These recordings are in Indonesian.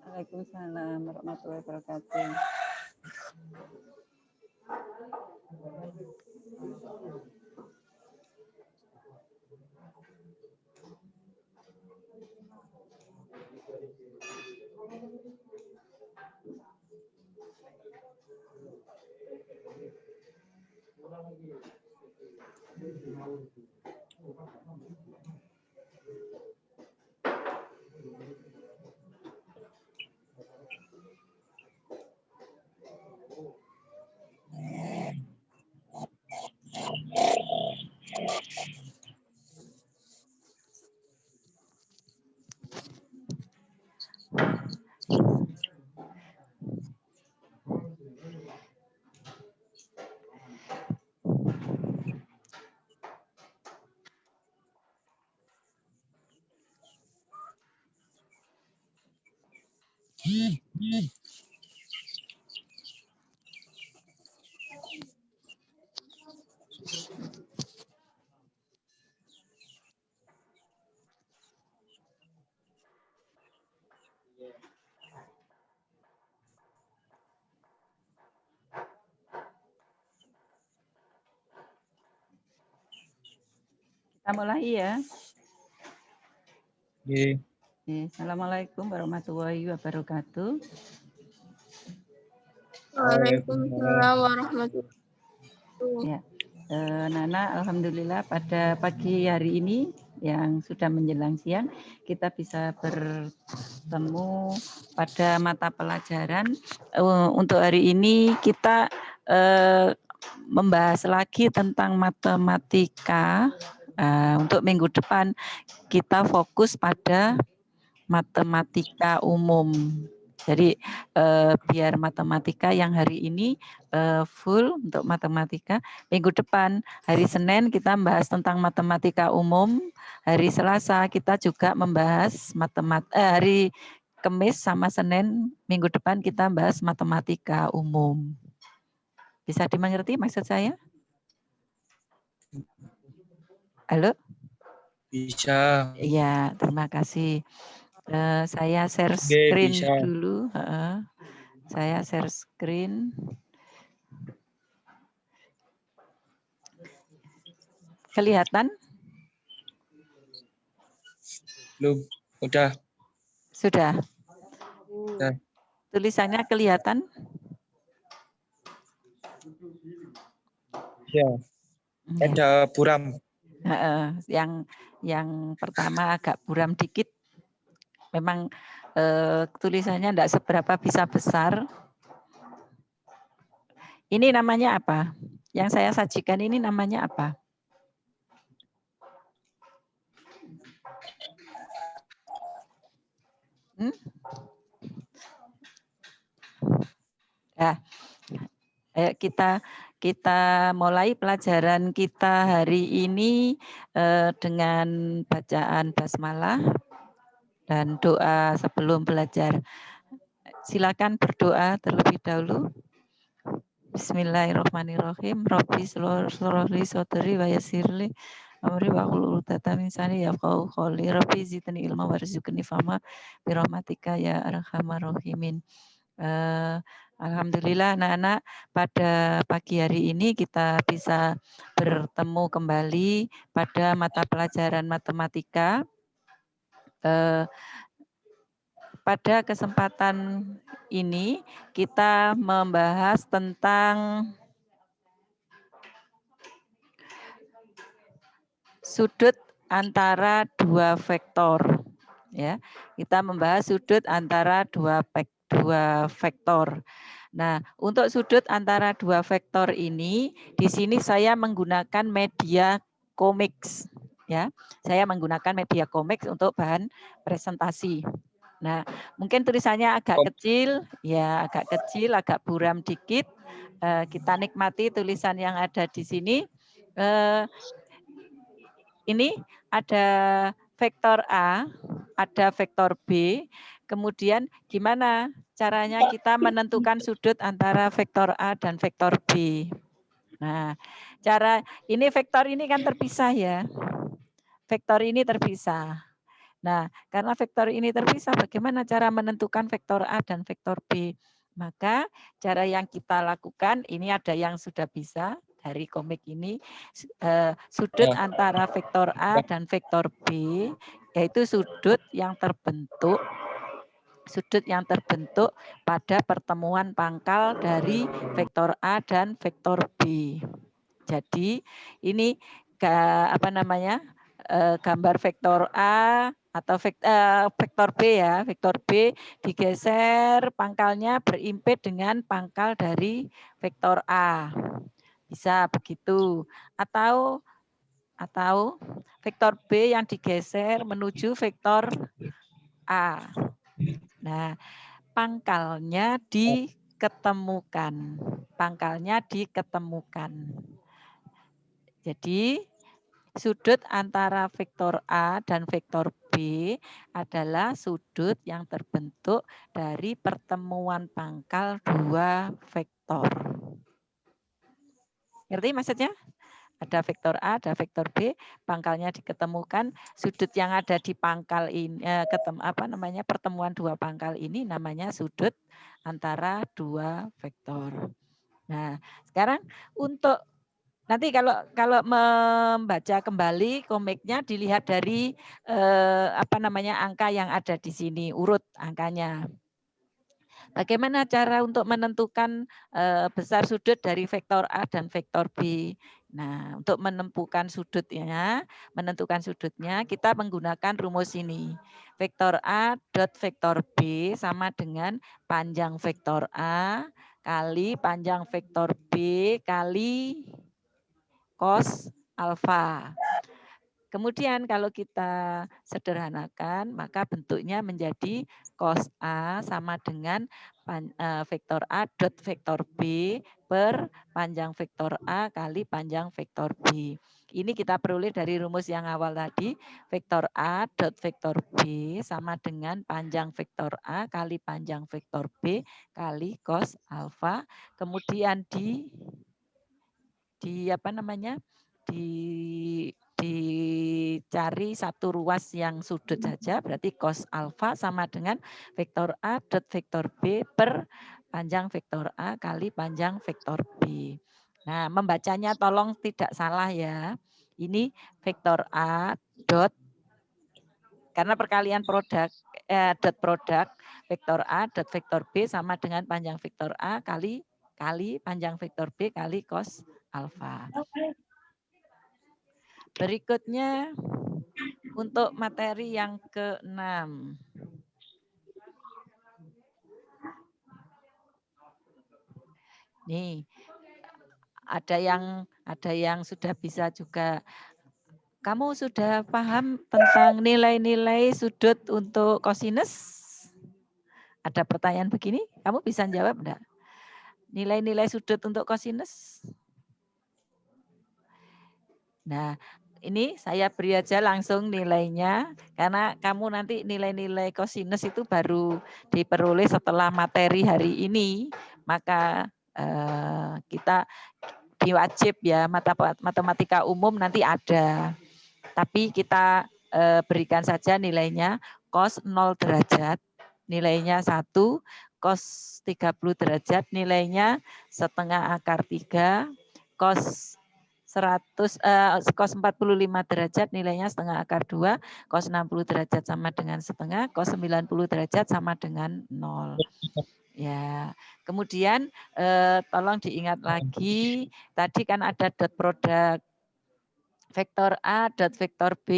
Waalaikumsalam warahmatullahi wabarakatuh. Kita mulai ya. Assalamualaikum warahmatullahi wabarakatuh. Waalaikumsalam warahmatullahi wabarakatuh. Ya, Nana, alhamdulillah pada pagi hari ini yang sudah menjelang siang kita bisa bertemu pada mata pelajaran. Untuk hari ini kita membahas lagi tentang matematika. Untuk minggu depan kita fokus pada matematika umum. Jadi biar matematika yang hari ini full untuk matematika. Minggu depan hari Senin kita membahas tentang matematika umum. Hari Selasa kita juga membahas hari Kamis sama Senin minggu depan kita membahas matematika umum. Bisa dimengerti maksud saya? Halo? Bisa. Iya, terima kasih. Saya share screen Bisa. dulu. Saya share screen. Kelihatan? Belum. Udah. Sudah. Udah. Tulisannya kelihatan? Ya. Ada buram. Yang pertama agak buram dikit. Memang tulisannya tidak seberapa bisa besar. Ini namanya apa? Yang saya sajikan ini namanya apa? Ya, kita mulai pelajaran kita hari ini dengan bacaan basmalah dan doa sebelum belajar. Silakan berdoa terlebih dahulu. Bismillahirrahmanirrahim. Rabbi sholli sodri wa yassirli amri wa qul tata min sani yafqahu qawli rabbi zidni ilma warzuqni fahma bi rahmatika ya arhamar rahimin. Alhamdulillah anak-anak, pada pagi hari ini kita bisa bertemu kembali pada mata pelajaran matematika. Pada kesempatan ini kita membahas tentang sudut antara dua vektor. Ya, kita membahas sudut antara dua vektor. Nah, untuk sudut antara dua vektor ini, di sini saya menggunakan media comics. Ya, saya menggunakan media comics untuk bahan presentasi. Nah, mungkin tulisannya agak kecil, ya agak kecil, agak buram dikit. Kita nikmati tulisan yang ada di sini. Ini ada vektor A, ada vektor B, kemudian gimana caranya kita menentukan sudut antara vektor A dan vektor B. Nah, ini vektor ini kan terpisah ya. Vektor ini terpisah. Nah, karena vektor ini terpisah, bagaimana cara menentukan vektor A dan vektor B? Maka cara yang kita lakukan, ini ada yang sudah bisa dari komik ini, sudut antara vektor A dan vektor B, yaitu sudut yang terbentuk pada pertemuan pangkal dari vektor A dan vektor B. Jadi ini gambar vektor A atau vektor B ya, vektor B digeser pangkalnya berimpit dengan pangkal dari vektor A. Bisa begitu. Atau vektor B yang digeser menuju vektor A. Nah, pangkalnya diketemukan. Jadi sudut antara vektor A dan vektor B adalah sudut yang terbentuk dari pertemuan pangkal dua vektor. Ngerti maksudnya? Ada vektor A, ada vektor B, pangkalnya diketemukan. Sudut yang ada di pangkal ini, pertemuan dua pangkal ini namanya sudut antara dua vektor. Nah, sekarang untuk nanti kalau membaca kembali komiknya dilihat dari angka yang ada di sini, urut angkanya. Bagaimana cara untuk menentukan besar sudut dari vektor A dan vektor B? Nah, untuk menentukan sudutnya kita menggunakan rumus ini. Vektor A dot vektor B sama dengan panjang vektor A kali panjang vektor B kali cos alfa. Kemudian kalau kita sederhanakan, maka bentuknya menjadi cos A sama dengan vektor A dot vektor B per panjang vektor A kali panjang vektor B. Ini kita peroleh dari rumus yang awal tadi, vektor A dot vektor B sama dengan panjang vektor A kali panjang vektor B kali cos alfa. Kemudian dicari satu ruas yang sudut saja, berarti cos alfa sama dengan vektor A dot vektor B per panjang vektor A kali panjang vektor B. Nah, membacanya tolong tidak salah ya. Ini vektor A dot, karena perkalian dot produk, vektor A dot vektor B sama dengan panjang vektor A kali panjang vektor B kali cos alfa. Berikutnya untuk materi yang ke-6. Nih, ada yang sudah bisa juga. Kamu sudah paham tentang nilai-nilai sudut untuk kosinus? Ada pertanyaan begini, kamu bisa jawab enggak? Nilai-nilai sudut untuk kosinus? Nah, ini saya beri aja langsung nilainya, karena kamu nanti nilai-nilai kosinus itu baru diperoleh setelah materi hari ini, maka kita diwajib ya, matematika umum nanti ada. Tapi kita berikan saja nilainya cos 0 derajat, nilainya 1, cos 30 derajat, nilainya setengah akar 3, cos 45 derajat nilainya setengah akar 2, cos 60 derajat sama dengan setengah, cos 90 derajat sama dengan 0. Ya, kemudian tolong diingat lagi, tadi kan ada dot produk vektor A dot vektor B,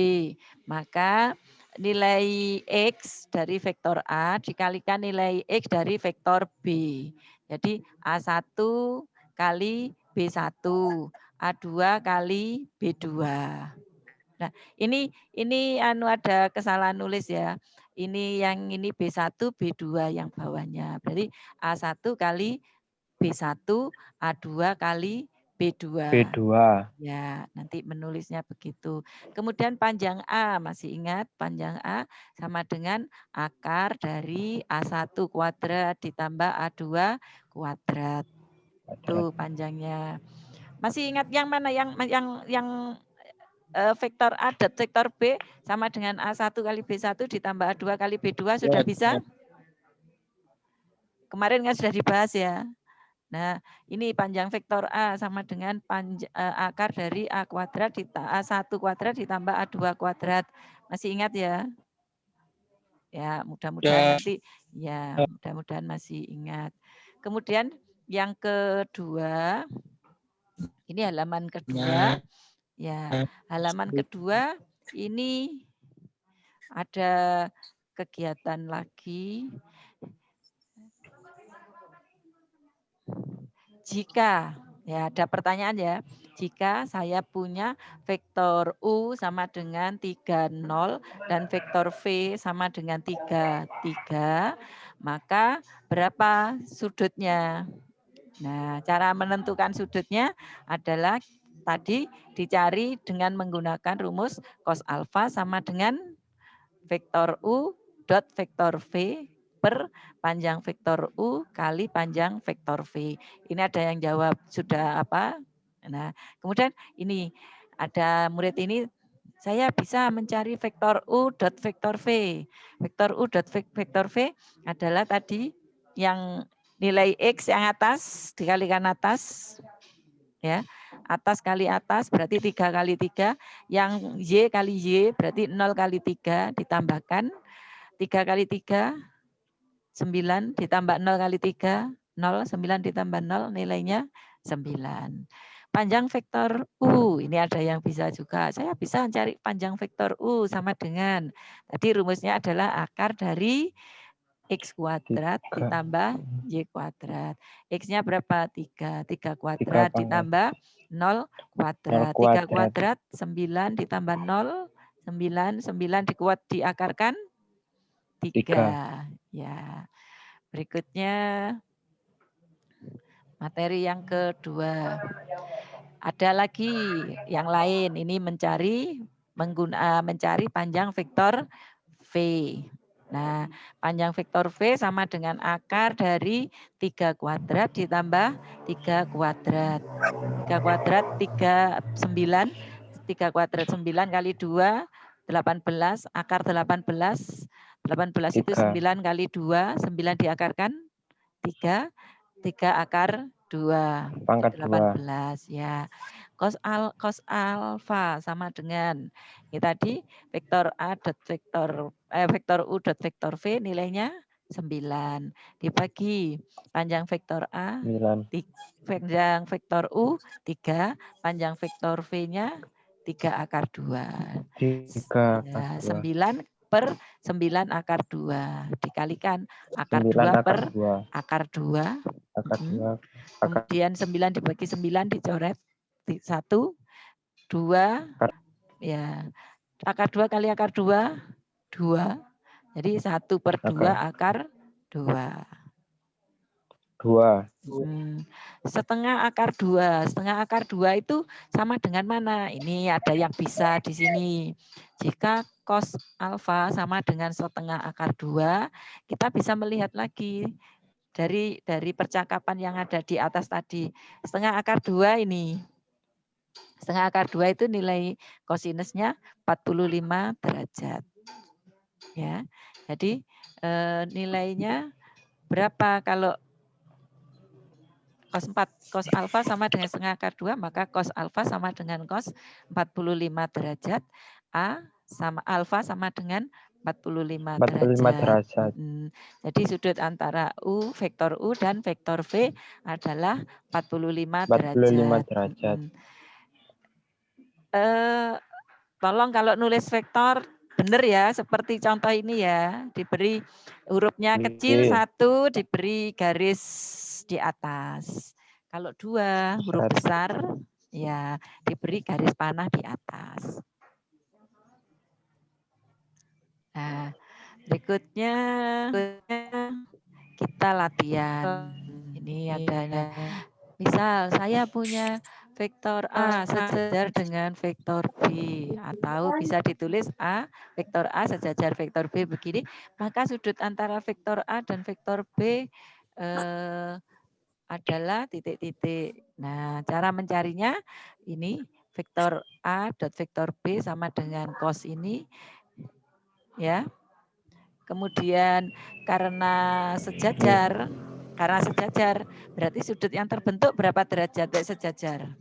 maka nilai X dari vektor A dikalikan nilai X dari vektor B. Jadi A1 kali B1, A2 kali B2. Nah, ini ada kesalahan nulis ya. Ini yang ini B1, B2 yang bawahnya. Berarti A1 kali B1, A2 kali B2. B2. Ya, nanti menulisnya begitu. Kemudian panjang A, masih ingat panjang A sama dengan akar dari A1 kuadrat ditambah A2 kuadrat. Itu panjangnya. Masih ingat yang mana yang vektor A dan vektor B sama dengan A1 kali B1 ditambah A2 kali B2 sudah bisa? Kemarin kan sudah dibahas ya. Nah, ini panjang vektor A sama dengan akar dari A kuadrat A1 kuadrat ditambah A2 kuadrat. Masih ingat ya? Ya, mudah-mudahan nanti ya, mudah-mudahan masih ingat. Kemudian yang kedua, ini halaman kedua. Ya, halaman kedua ini ada kegiatan lagi. Jika, ya ada pertanyaan ya, jika saya punya vektor U sama dengan 3, 0 dan vektor V sama dengan 3, 3, maka berapa sudutnya? Nah, cara menentukan sudutnya adalah tadi dicari dengan menggunakan rumus cos alfa sama dengan vektor U dot vektor V per panjang vektor U kali panjang vektor V. Ini ada yang jawab sudah apa? Nah, kemudian ini ada murid ini, saya bisa mencari vektor U dot vektor V. Vektor U dot vektor V adalah tadi yang nilai X yang atas dikalikan atas, ya, atas kali atas berarti 3 kali 3, yang Y kali Y berarti 0 kali 3 ditambahkan 3 kali 3, 9 ditambah 0 kali 3, 0, 9 ditambah 0 nilainya 9. Panjang vektor U, ini ada yang bisa juga. Saya bisa mencari panjang vektor U sama dengan, tadi rumusnya adalah akar dari X kuadrat ditambah Y kuadrat. X-nya berapa? 3. 3 kuadrat ditambah 0 kuadrat. 3 kuadrat 9 ditambah 0, 9. 9 diakarkan 3. Ya. Berikutnya materi yang kedua. Ada lagi yang lain. Ini mencari panjang vektor V. Nah, panjang vektor V sama dengan akar dari 3 kuadrat ditambah 3 kuadrat. 3 kuadrat 9. 3 kuadrat 9 kali 2, 18. Akar 18. 18 itu 9 kali 2. 9 diakarkan 3. 3 akar 2. Pangkat 18. Ya. Cos alfa sama dengan ini tadi vektor A dot vektor U dot vektor V nilainya 9 dibagi panjang vektor A 9. Panjang vektor U 3, panjang vektor V-nya 3 akar 2. 3 ya, 9 per 9 akar 2 dikalikan akar 2 per akar 2. Akar 2. Kemudian 9 dibagi 9 dicoret 1, 2, ya. Akar 2 kali akar 2, 2. Jadi 1 per 2 akar 2. 2. Setengah akar 2. Setengah akar 2 itu sama dengan mana? Ini ada yang bisa di sini. Jika cos alfa sama dengan setengah akar 2, kita bisa melihat lagi dari percakapan yang ada di atas tadi. Setengah akar 2 ini. Setengah akar 2 itu nilai kosinusnya 45 derajat. Ya. Jadi nilainya berapa kalau cos 4, cos alfa sama dengan setengah akar 2, maka cos alfa sama dengan cos 45 derajat. Alfa sama dengan 45 derajat. Jadi sudut antara vektor U dan vektor V adalah 45 derajat. Tolong kalau nulis vektor benar ya, seperti contoh ini ya, diberi hurufnya kecil 1, diberi garis di atas. Kalau 2 huruf besar, ya diberi garis panah di atas. Nah, berikutnya kita latihan. Ini adanya. Misal saya punya vektor A sejajar dengan vektor B, atau bisa ditulis A, vektor A sejajar vektor B begini, maka sudut antara vektor A dan vektor B adalah titik-titik. Nah, cara mencarinya ini vektor A dot vektor B sama dengan cos ini, ya. Kemudian karena sejajar berarti sudut yang terbentuk berapa derajat? Sejajar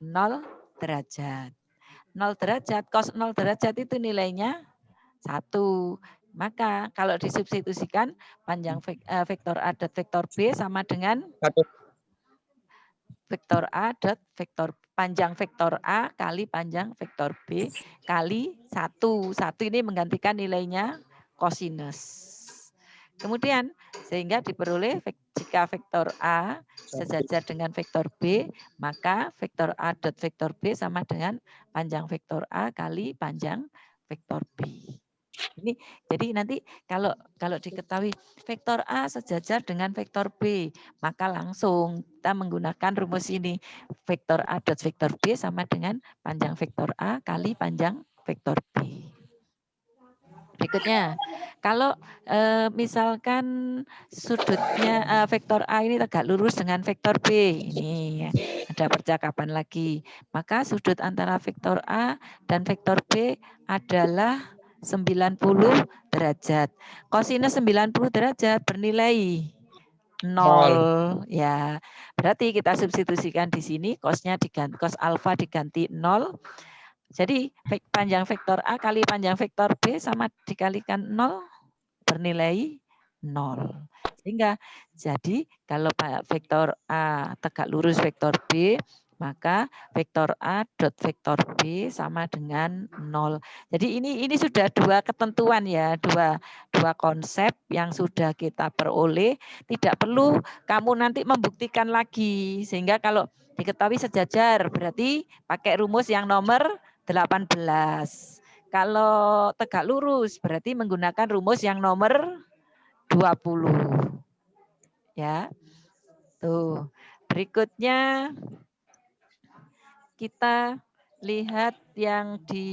0 derajat. 0 derajat, cos 0 derajat itu nilainya 1. Maka kalau disubstitusikan panjang vektor A dot vektor B sama dengan 1. Vektor A dot vektor panjang vektor A kali panjang vektor B kali 1. 1 ini menggantikan nilainya kosinus. Kemudian sehingga diperoleh jika vektor A sejajar dengan vektor B, maka vektor A dot vektor B sama dengan panjang vektor A kali panjang vektor B. Ini jadi nanti kalau diketahui vektor A sejajar dengan vektor B, maka langsung kita menggunakan rumus ini. Vektor A dot vektor B sama dengan panjang vektor A kali panjang vektor B. Berikutnya, kalau misalkan sudutnya vektor A ini tegak lurus dengan vektor B, ini ada percakapan lagi. Maka sudut antara vektor A dan vektor B adalah 90 derajat. Kosinus 90 derajat bernilai 0. Ya, berarti kita substitusikan di sini cosnya diganti, cos alfa diganti 0. Jadi panjang vektor A kali panjang vektor B sama dikalikan 0 bernilai 0. Sehingga jadi kalau vektor A tegak lurus vektor B, maka vektor A dot vektor B sama dengan 0. Jadi ini sudah 2 ketentuan ya, dua konsep yang sudah kita peroleh. Tidak perlu kamu nanti membuktikan lagi. Sehingga kalau diketahui sejajar berarti pakai rumus yang nomor 18. Kalau tegak lurus berarti menggunakan rumus yang nomor 20. Ya. Tuh. Berikutnya kita lihat yang di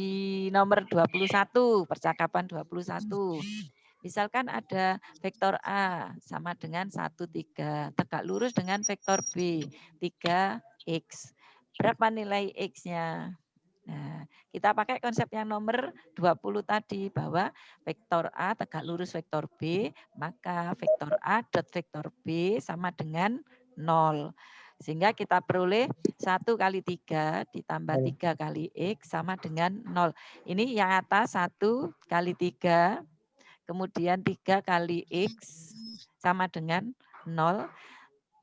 nomor 21, percakapan 21. Misalkan ada vektor A sama dengan 1, 3. Tegak lurus dengan vektor B, 3x. Berapa nilai x-nya? Nah, kita pakai konsep yang nomor 20 tadi, bahwa vektor A tegak lurus vektor B, maka vektor A dot vektor B sama dengan 0. Sehingga kita peroleh 1 kali 3 ditambah 3 kali X sama dengan 0. Ini yang atas 1 kali 3, kemudian 3 kali X sama dengan 0.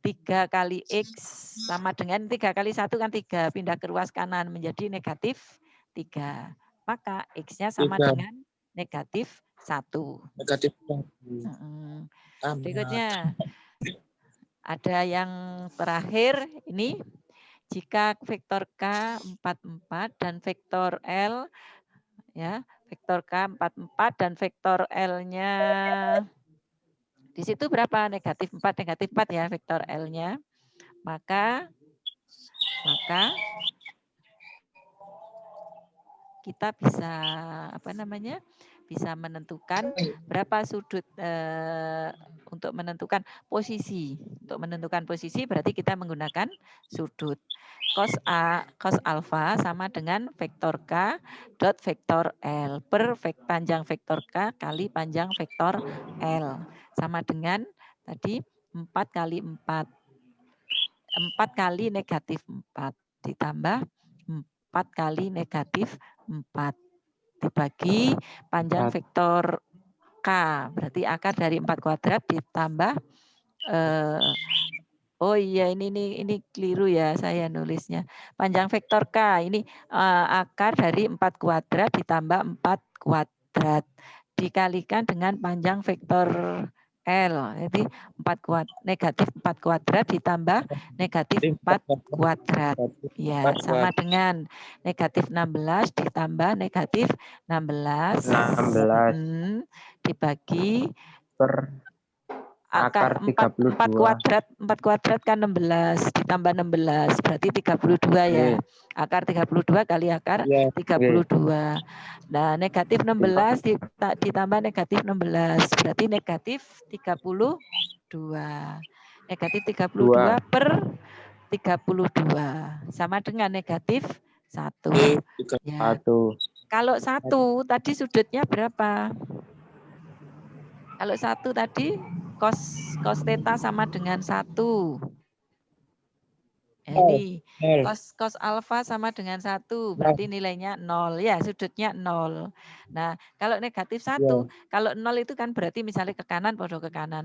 3 kali X sama dengan 3 kali 1 kan 3. Pindah ke ruas kanan menjadi negatif 3. Maka X-nya sama 3. dengan negatif 1. Negatif 1. Berikutnya ada yang terakhir ini. Jika vektor K 44 dan vektor L, ya, vektor K 44 dan vektor L-nya di situ berapa? Negatif 4, negatif 4 ya vektor L-nya. Maka kita bisa bisa menentukan berapa sudut untuk menentukan posisi. Untuk menentukan posisi berarti kita menggunakan sudut. Cos A, cos alfa sama dengan vektor K dot vektor L per panjang vektor K kali panjang vektor L. Sama dengan tadi 4 kali 4. 4 kali negatif 4 ditambah 4 kali negatif 4 dibagi panjang vektor K. Berarti akar dari 4 kuadrat ditambah oh iya ini keliru ya saya nulisnya. Panjang vektor K ini akar dari 4 kuadrat ditambah 4 kuadrat dikalikan dengan panjang vektor L. Jadi negatif 4 kuadrat ditambah negatif 4 kuadrat. Ya, sama dengan negatif 16 ditambah negatif 16. 16 dibagi per akar 4 kuadrat kan 16 ditambah 16 berarti 32 ya. Akar 32 kali akar 32. Nah, negatif 16 ditambah negatif 16 berarti negatif 32. Negatif 32 per 32 sama dengan negatif 1. Ya. Kalau 1 tadi sudutnya berapa? Kalau 1 tadi cos theta sama dengan 1. Ini cos alfa sama dengan 1. Berarti nilainya 0. Ya, sudutnya 0. Nah, kalau negatif 1, kalau 0 itu kan berarti misalnya ke kanan, podo ke kanan.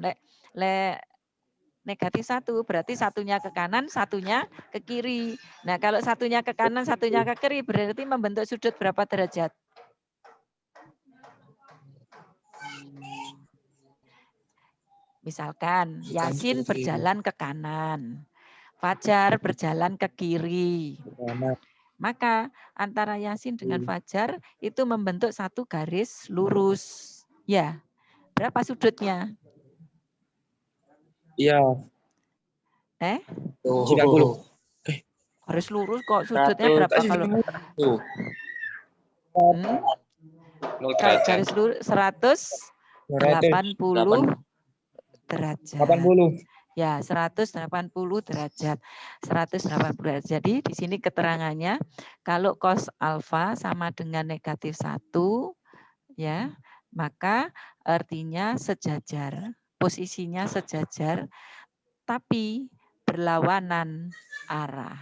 Negatif 1 berarti satunya ke kanan, satunya ke kiri. Nah, kalau satunya ke kanan, satunya ke kiri berarti membentuk sudut berapa derajat? Misalkan Yasin berjalan ke kanan, Fajar berjalan ke kiri. Maka antara Yasin dengan Fajar itu membentuk satu garis lurus. Ya, berapa sudutnya? Iya. 90. Harus lurus kok, sudutnya berapa kalau? Garis lurus 180 derajat. 80. Ya, 180 derajat. 180 derajat. Jadi di sini keterangannya kalau cos alfa sama dengan negatif 1 ya, maka artinya sejajar, posisinya sejajar tapi berlawanan arah.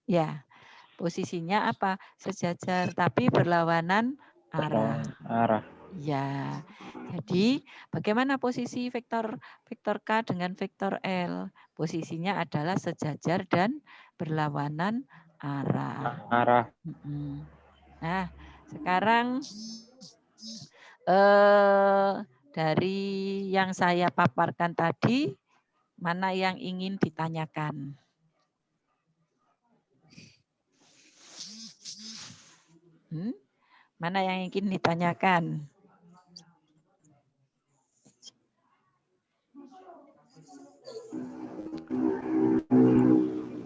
Ya. Posisinya apa? Sejajar tapi berlawanan arah. Ya, jadi bagaimana posisi vektor K dengan vektor L? Posisinya adalah sejajar dan berlawanan arah. Nah, sekarang dari yang saya paparkan tadi, mana yang ingin ditanyakan? Mana yang ingin ditanyakan?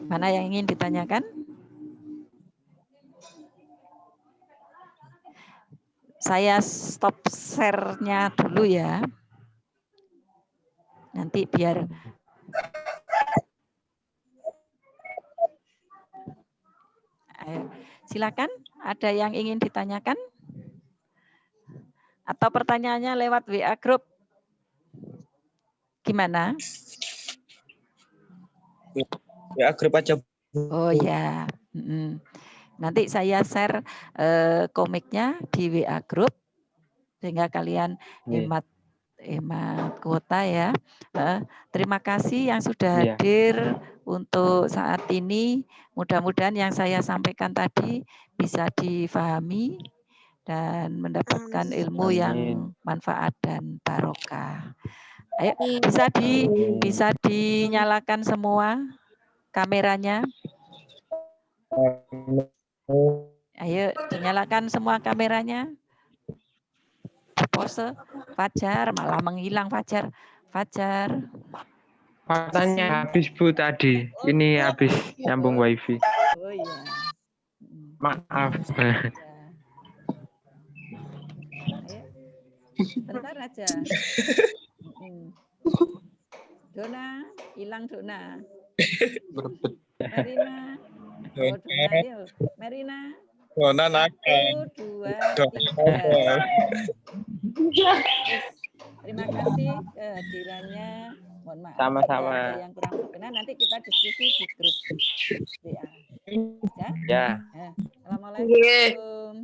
Mana yang ingin ditanyakan? Saya stop share-nya dulu ya. Nanti biar silakan, ada yang ingin ditanyakan? Atau pertanyaannya lewat WA Group? Gimana? WA Group aja. Oh ya. Nanti saya share komiknya di WA Group sehingga kalian hemat kuota ya. Terima kasih yang sudah hadir untuk saat ini. Mudah-mudahan yang saya sampaikan tadi bisa difahami dan mendapatkan ilmu yang manfaat dan barokah. Ayo, bisa dinyalakan semua kameranya. Ayo, dinyalakan semua kameranya. Pose Fajar, malah menghilang Fajar. Katanya habis Bu tadi. Ini habis nyambung wifi. Oh iya. Maaf. Bentar aja. Dona, hilang Dona. Berebut. Merina. Oh, Dona, yuk. Merina. Dona nakal. 1, 2, 3. Terima kasih kehadirannya. Mohon maaf Sama-sama. jika ada yang kurang berkenan. Nanti kita diskusi di grup WA. Ya. Ya. Assalamualaikum.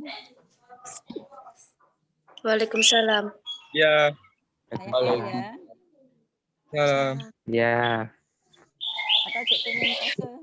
Waalaikumsalam. Ya. Sayang ya. Salam. Ya. Atau cek pengen pose.